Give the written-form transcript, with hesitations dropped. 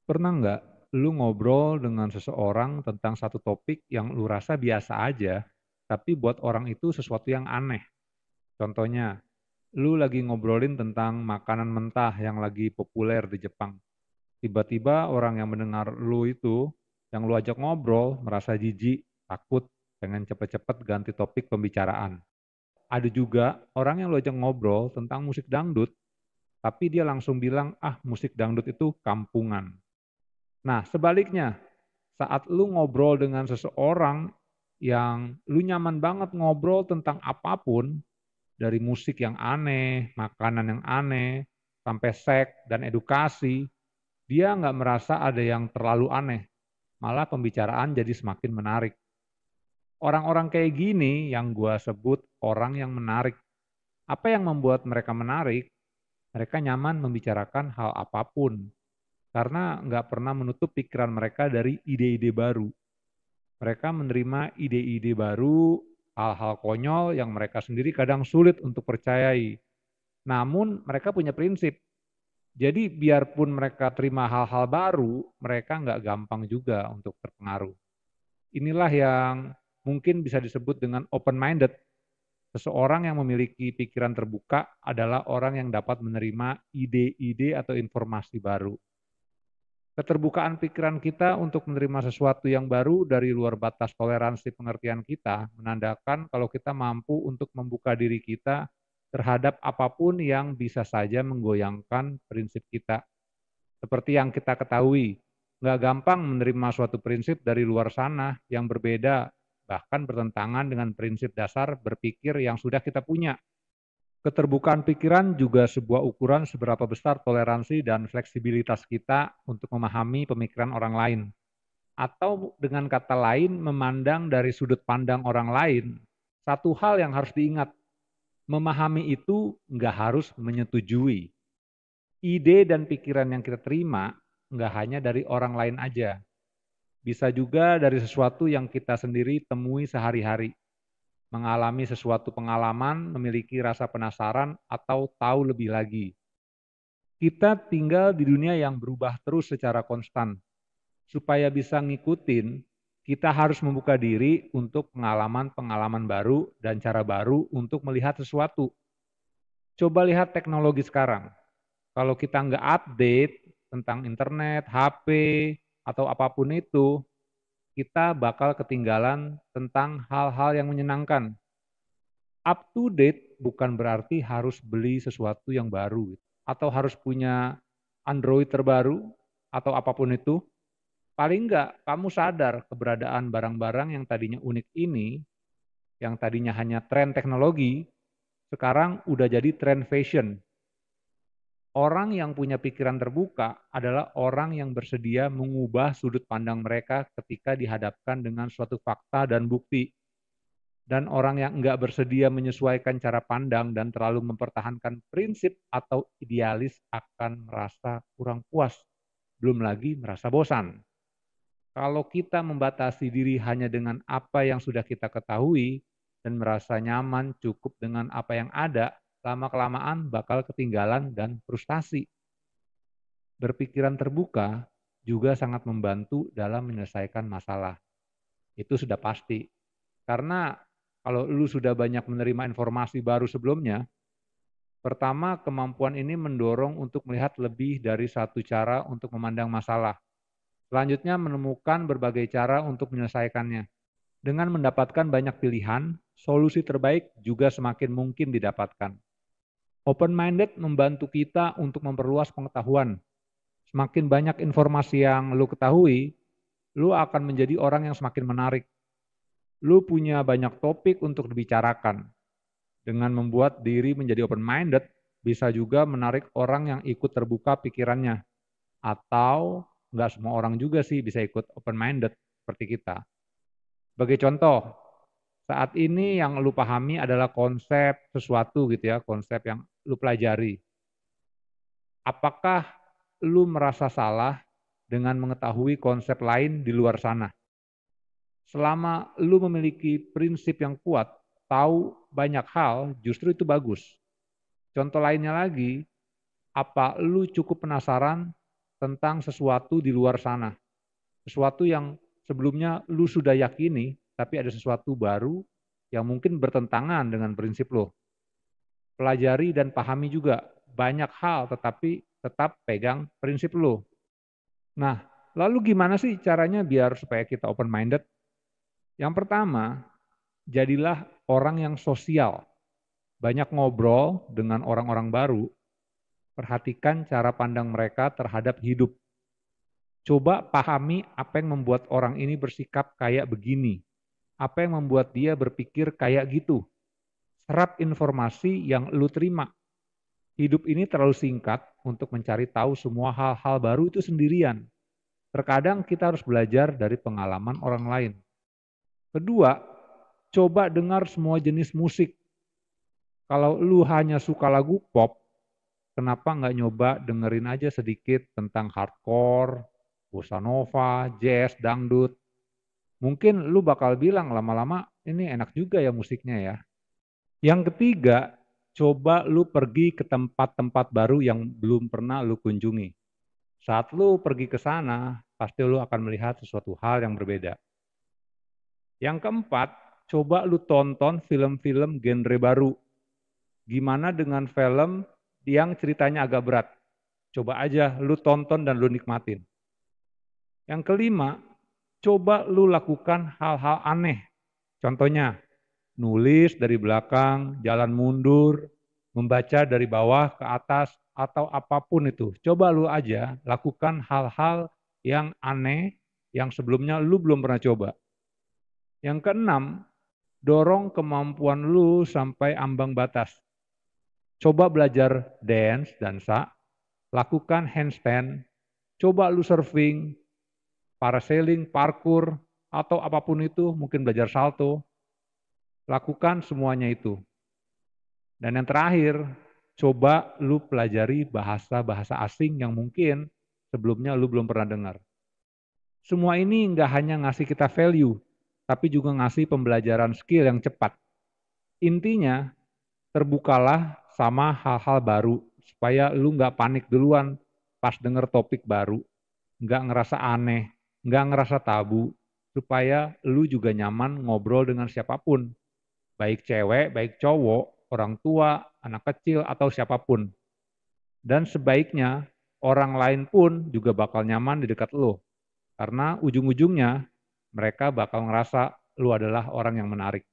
Pernah nggak lu ngobrol dengan seseorang tentang satu topik yang lu rasa biasa aja, tapi buat orang itu sesuatu yang aneh? Contohnya, lu lagi ngobrolin tentang makanan mentah yang lagi populer di Jepang. Tiba-tiba orang yang mendengar lu itu, yang lu ajak ngobrol, merasa jijik, takut, pengen cepet-cepet ganti topik pembicaraan. Ada juga orang yang lu ajak ngobrol tentang musik dangdut, tapi dia langsung bilang, ah musik dangdut itu kampungan. Nah, sebaliknya, saat lu ngobrol dengan seseorang yang lu nyaman banget ngobrol tentang apapun, dari musik yang aneh, makanan yang aneh, sampai seks dan edukasi, dia nggak merasa ada yang terlalu aneh, malah pembicaraan jadi semakin menarik. Orang-orang kayak gini yang gua sebut orang yang menarik. Apa yang membuat mereka menarik? Mereka nyaman membicarakan hal apapun, karena nggak pernah menutup pikiran mereka dari ide-ide baru. Mereka menerima ide-ide baru, hal-hal konyol yang mereka sendiri kadang sulit untuk percayai. Namun mereka punya prinsip. Jadi biarpun mereka terima hal-hal baru, mereka nggak gampang juga untuk terpengaruh. Inilah yang mungkin bisa disebut dengan open-minded. Seseorang yang memiliki pikiran terbuka adalah orang yang dapat menerima ide-ide atau informasi baru. Keterbukaan pikiran kita untuk menerima sesuatu yang baru dari luar batas toleransi pengertian kita menandakan kalau kita mampu untuk membuka diri kita terhadap apapun yang bisa saja menggoyangkan prinsip kita. Seperti yang kita ketahui, nggak gampang menerima suatu prinsip dari luar sana yang berbeda, bahkan bertentangan dengan prinsip dasar berpikir yang sudah kita punya. Keterbukaan pikiran juga sebuah ukuran seberapa besar toleransi dan fleksibilitas kita untuk memahami pemikiran orang lain. Atau dengan kata lain, memandang dari sudut pandang orang lain. Satu hal yang harus diingat, memahami itu nggak harus menyetujui. Ide dan pikiran yang kita terima nggak hanya dari orang lain aja. Bisa juga dari sesuatu yang kita sendiri temui sehari-hari. Mengalami sesuatu pengalaman, memiliki rasa penasaran, atau tahu lebih lagi. Kita tinggal di dunia yang berubah terus secara konstan. Supaya bisa ngikutin, kita harus membuka diri untuk pengalaman-pengalaman baru dan cara baru untuk melihat sesuatu. Coba lihat teknologi sekarang. Kalau kita nggak update tentang internet, HP, atau apapun itu, kita bakal ketinggalan tentang hal-hal yang menyenangkan. Up to date bukan berarti harus beli sesuatu yang baru atau harus punya Android terbaru atau apapun itu. Paling enggak kamu sadar keberadaan barang-barang yang tadinya unik ini, yang tadinya hanya tren teknologi, sekarang udah jadi tren fashion. Orang yang punya pikiran terbuka adalah orang yang bersedia mengubah sudut pandang mereka ketika dihadapkan dengan suatu fakta dan bukti. Dan orang yang enggak bersedia menyesuaikan cara pandang dan terlalu mempertahankan prinsip atau idealis akan merasa kurang puas, belum lagi merasa bosan. Kalau kita membatasi diri hanya dengan apa yang sudah kita ketahui dan merasa nyaman cukup dengan apa yang ada, lama-kelamaan bakal ketinggalan dan frustasi. Berpikiran terbuka juga sangat membantu dalam menyelesaikan masalah. Itu sudah pasti. Karena kalau lu sudah banyak menerima informasi baru sebelumnya, pertama kemampuan ini mendorong untuk melihat lebih dari satu cara untuk memandang masalah. Selanjutnya menemukan berbagai cara untuk menyelesaikannya. Dengan mendapatkan banyak pilihan, solusi terbaik juga semakin mungkin didapatkan. Open-minded membantu kita untuk memperluas pengetahuan. Semakin banyak informasi yang lu ketahui, lu akan menjadi orang yang semakin menarik. Lu punya banyak topik untuk dibicarakan. Dengan membuat diri menjadi open-minded, bisa juga menarik orang yang ikut terbuka pikirannya. Atau nggak semua orang juga sih bisa ikut open-minded seperti kita. Sebagai contoh, saat ini yang lu pahami adalah konsep sesuatu gitu ya, konsep yang lu pelajari. Apakah lu merasa salah dengan mengetahui konsep lain di luar sana? Selama lu memiliki prinsip yang kuat, tahu banyak hal, justru itu bagus. Contoh lainnya lagi, apa lu cukup penasaran tentang sesuatu di luar sana. Sesuatu yang sebelumnya lu sudah yakini, tapi ada sesuatu baru yang mungkin bertentangan dengan prinsip lo. Pelajari dan pahami juga banyak hal, tetapi tetap pegang prinsip lo. Nah, lalu gimana sih caranya biar supaya kita open minded? Yang pertama, jadilah orang yang sosial. Banyak ngobrol dengan orang-orang baru, perhatikan cara pandang mereka terhadap hidup. Coba pahami apa yang membuat orang ini bersikap kayak begini. Apa yang membuat dia berpikir kayak gitu. Serap informasi yang lu terima. Hidup ini terlalu singkat untuk mencari tahu semua hal-hal baru itu sendirian. Terkadang kita harus belajar dari pengalaman orang lain. Kedua, coba dengar semua jenis musik. Kalau lu hanya suka lagu pop, kenapa nggak nyoba dengerin aja sedikit tentang hardcore, bossa nova, jazz, dangdut. Mungkin lu bakal bilang lama-lama ini enak juga ya musiknya ya. Yang ketiga, coba lu pergi ke tempat-tempat baru yang belum pernah lu kunjungi. Saat lu pergi ke sana, pasti lu akan melihat sesuatu hal yang berbeda. Yang keempat, coba lu tonton film-film genre baru. Gimana dengan film yang ceritanya agak berat? Coba aja lu tonton dan lu nikmatin. Yang kelima, coba lu lakukan hal-hal aneh. Contohnya, nulis dari belakang, jalan mundur, membaca dari bawah ke atas, atau apapun itu. Coba lu aja lakukan hal-hal yang aneh yang sebelumnya lu belum pernah coba. Yang keenam, dorong kemampuan lu sampai ambang batas. Coba belajar dance, dansa, lakukan handstand, coba lu surfing, parasailing, parkour, atau apapun itu, mungkin belajar salto, lakukan semuanya itu. Dan yang terakhir, coba lu pelajari bahasa-bahasa asing yang mungkin sebelumnya lu belum pernah dengar. Semua ini nggak hanya ngasih kita value, tapi juga ngasih pembelajaran skill yang cepat. Intinya, terbukalah sama hal-hal baru, supaya lu nggak panik duluan pas denger topik baru, nggak ngerasa aneh, nggak ngerasa tabu, supaya lu juga nyaman ngobrol dengan siapapun, baik cewek, baik cowok, orang tua, anak kecil, atau siapapun. Dan sebaiknya orang lain pun juga bakal nyaman di dekat lo, karena ujung-ujungnya mereka bakal ngerasa lu adalah orang yang menarik.